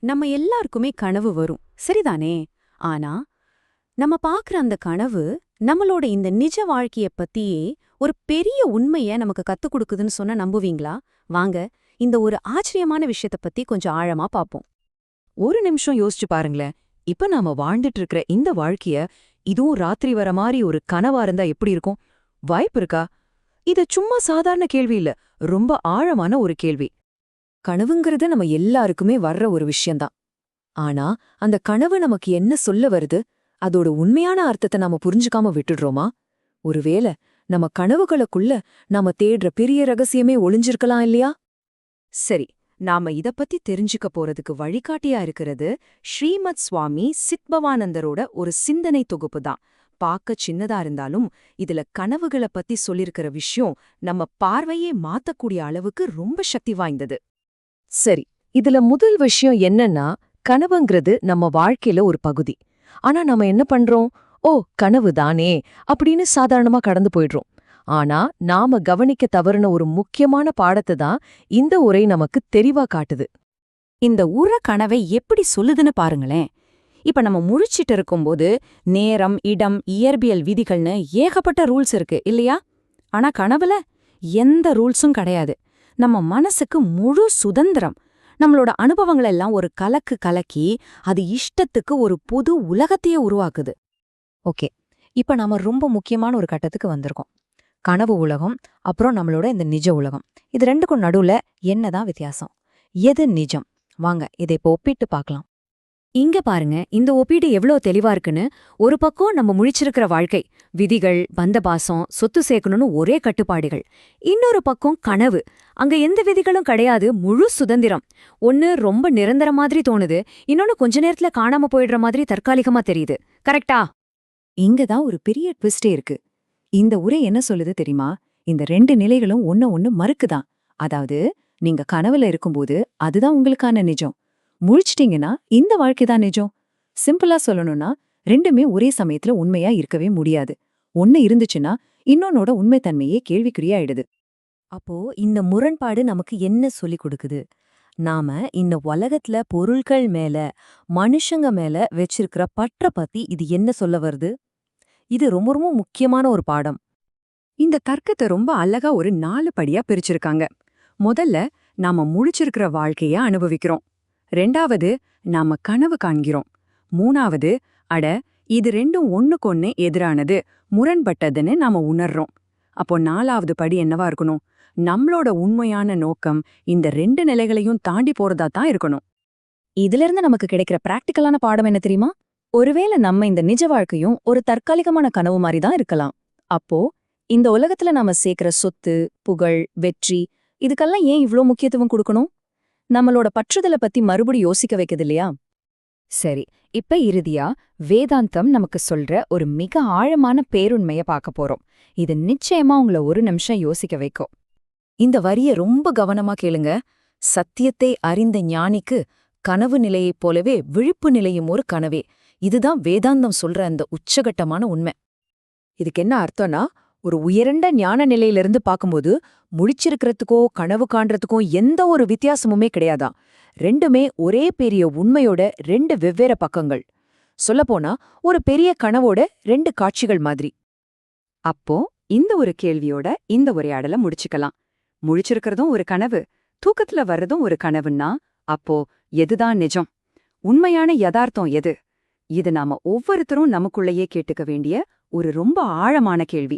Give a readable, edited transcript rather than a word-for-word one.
நம்ம எல்லாருக்குமே கனவு வரும் சரிதானே? ஆனா நம்ம பாக்குற அந்த கனவு நம்மளோட இந்த நிஜ வாழ்க்கைய பத்தியே ஒரு பெரிய உண்மைய நமக்கு கத்துக் கொடுக்குதுன்னு சொன்னா நம்புவீங்களா? வாங்க இந்த ஒரு ஆச்சரியமான விஷயத்த பத்தி கொஞ்சம் ஆழமா பாப்போம். ஒரு நிமிஷம் யோசிச்சு பாருங்களேன். இப்ப நாம வாழ்ந்துட்டு இருக்கிற இந்த வாழ்க்கைய இதுவும் ராத்திரி வர மாதிரி ஒரு கனவா இருந்தா எப்படி இருக்கும்? வாய்ப்பு இருக்கா? இது சும்மா சாதாரண கேள்வி இல்ல, ரொம்ப ஆழமான ஒரு கேள்வி. கனவுங்கிறது நம்ம எல்லாருக்குமே வர்ற ஒரு விஷயம்தான். ஆனா அந்த கனவு நமக்கு என்ன சொல்ல வருது? அதோட உண்மையான அர்த்தத்தை நாம புரிஞ்சுக்காம விட்டுடுறோமா? ஒருவேளை நம்ம கனவுகளுக்குள்ள நாம தேடுற பெரிய ரகசியமே ஒளிஞ்சிருக்கலாம் இல்லையா? சரி, நாம இத பத்தி தெரிஞ்சுக்க போறதுக்கு வழிகாட்டியா இருக்கிறது ஸ்ரீமத் சுவாமி சித்பவானந்தரோட ஒரு சிந்தனை தொகுப்பு தான். பார்க்க சின்னதா இருந்தாலும் இதுல கனவுகள பத்தி சொல்லிருக்கிற விஷயம் நம்ம பார்வையே மாத்தக்கூடிய அளவுக்கு ரொம்ப சக்தி வாய்ந்தது. சரி, இதுல முதல் விஷயம் என்னன்னா, கனவுங்கிறது நம்ம வாழ்க்கையில ஒரு பகுதி. ஆனா நாம என்ன பண்றோம்? ஓ, கனவு தானே அப்படின்னு சாதாரணமா கடந்து போயிடுறோம். ஆனா நாம கவனிக்க தவறுன ஒரு முக்கியமான பாடத்தை தான் இந்த உரை நமக்கு தெளிவா காட்டுது. இந்த கனவை எப்படி சொல்லுதுன்னு பாருங்களேன். இப்ப நம்ம முழிச்சிட்டு இருக்கும்போது நேரம், இடம், இயற்பியல் விதிகள்னு ஏகப்பட்ட ரூல்ஸ் இருக்கு இல்லையா? ஆனா கனவுல எந்த ரூல்ஸும் கிடையாது. நம்ம மனசுக்கு முழு சுதந்திரம். நம்மளோட அனுபவங்கள் எல்லாம் ஒரு கலக்கு கலக்கி அது இஷ்டத்துக்கு ஒரு புது உலகத்தையே உருவாக்குது. ஓகே, இப்ப நாம ரொம்ப முக்கியமான ஒரு கட்டத்துக்கு வந்திருக்கோம். கனவு உலகம், அப்புறம் நம்மளோட இந்த நிஜ உலகம். இது ரெண்டுக்கும் நடுவுல என்னதான் வித்தியாசம்? எது நிஜம்? வாங்க இதை இப்போ ஒப்பிட்டு பார்க்கலாம். இங்க பாருங்க, இந்த ஒப்பீடு எவ்ளோ தெளிவா இருக்குன்னு. ஒரு பக்கம் நம்ம முழிச்சிருக்கிற வாழ்க்கை, விதிகள், பந்தபாசம், சொத்து சேர்க்கணும்னு ஒரே கட்டுப்பாடுகள். இன்னொரு பக்கம் கனவு, அங்க எந்த விதிகளும் கிடையாது, முழு சுதந்திரம். ஒன்னு ரொம்ப நிரந்தர மாதிரி தோணுது, இன்னொன்னு கொஞ்ச நேரத்துல காணாம போயிடுற மாதிரி தற்காலிகமா தெரியுது. கரெக்டா? இங்கதான் ஒரு பெரிய ட்விஸ்டே இருக்கு. இந்த உரை என்ன சொல்லுது தெரியுமா? இந்த ரெண்டு நிலைகளும் ஒண்ணு மறுக்குதான். அதாவது, நீங்க கனவுல இருக்கும்போது அதுதான் உங்களுக்கான நிஜம். முழிச்சிட்டீங்கன்னா இந்த வாழ்க்கைதான் நிஜம். சிம்பிளா சொல்லணும்னா, ரெண்டுமே ஒரே சமயத்துல உண்மையா இருக்கவே முடியாது. ஒண்ணு இருந்துச்சுன்னா இன்னொன்னோட உண்மைத்தன்மையே கேள்விக்குறியாயிடுது. அப்போ இந்த முரண்பாடு நமக்கு என்ன சொல்லிக் கொடுக்குது? நாம இந்த உலகத்துல பொருள்கள் மேல, மனுஷங்க மேல வச்சிருக்கிற பற்ற பத்தி இது என்ன சொல்ல வருது? இது ரொம்ப ரொம்ப முக்கியமான ஒரு பாடம். இந்த தர்க்கத்தை ரொம்ப அழகா ஒரு 4 படியா பிரிச்சிருக்காங்க. முதல்ல, நாம முழிச்சிருக்கிற வாழ்க்கைய அனுபவிக்கிறோம். 2வது, நாம கனவு காண்கிறோம். 3வது, அட இது ரெண்டும் ஒண்ணுக்கொண்ணு எதிரானது, முரண்பட்டதுன்னு நாம உணர்றோம். அப்போ 4வது படி என்னவா இருக்கணும்? நம்மளோட உண்மையான நோக்கம் இந்த 2 நிலைகளையும் தாண்டி போறதா தான் இருக்கணும். இதிலிருந்து நமக்கு கிடைக்கிற பிராக்டிக்கலான பாடம் என்ன தெரியுமா? ஒருவேளை நம்ம இந்த நிஜ வாழ்க்கையும் ஒரு தற்காலிகமான கனவு மாதிரி தான் இருக்கலாம். அப்போ இந்த உலகத்துல நாம சேர்க்கிற சொத்து, புகழ், வெற்றி இதுக்கெல்லாம் ஏன் இவ்ளோ முக்கியத்துவம் கொடுக்கணும்? நம்மளோட பற்றுதலை பத்தி மறுபடி யோசிக்க வைக்குது இல்லையா? சரி, இப்ப இறுதியா வேதாந்தம் நமக்கு சொல்ற ஒரு மிக ஆழமான பேருண்மைய பார்க்க போறோம். இது நிச்சயமா உங்கள ஒரு நிமிஷம் யோசிக்க வைக்கும். இந்த வரிய ரொம்ப கவனமா கேளுங்க. சத்தியத்தை அறிந்த ஞானிக்கு கனவு நிலையைப் போலவே விழிப்பு நிலையும் ஒரு கனவே. இதுதான் வேதாந்தம் சொல்ற அந்த உச்சகட்டமான உண்மை. இதுக்கு என்ன அர்த்தம்னா, ஒரு உயர்ந்த ஞான நிலையிலிருந்து பார்க்கும்போது முழிச்சிருக்கிறதுக்கோ கனவு காண்றதுக்கோ எந்த ஒரு வித்தியாசமுமே கிடையாதாம். ரெண்டுமே ஒரே பெரிய உண்மையோட 2 வெவ்வேறு பக்கங்கள். சொல்லப்போனா ஒரு பெரிய கனவோட 2 காட்சிகள் மாதிரி. அப்போ இந்த ஒரு கேள்வியோட இந்த உரையாடல முடிச்சுக்கலாம். முழிச்சிருக்கிறதும் ஒரு கனவு, தூக்கத்துல வர்றதும் ஒரு கனவுன்னா, அப்போ எதுதான் நிஜம்? உண்மையான யதார்த்தம் எது? இது நாம ஒவ்வொருத்தரும் நமக்குள்ளேயே கேட்டுக்க வேண்டிய ஒரு ரொம்ப ஆழமான கேள்வி.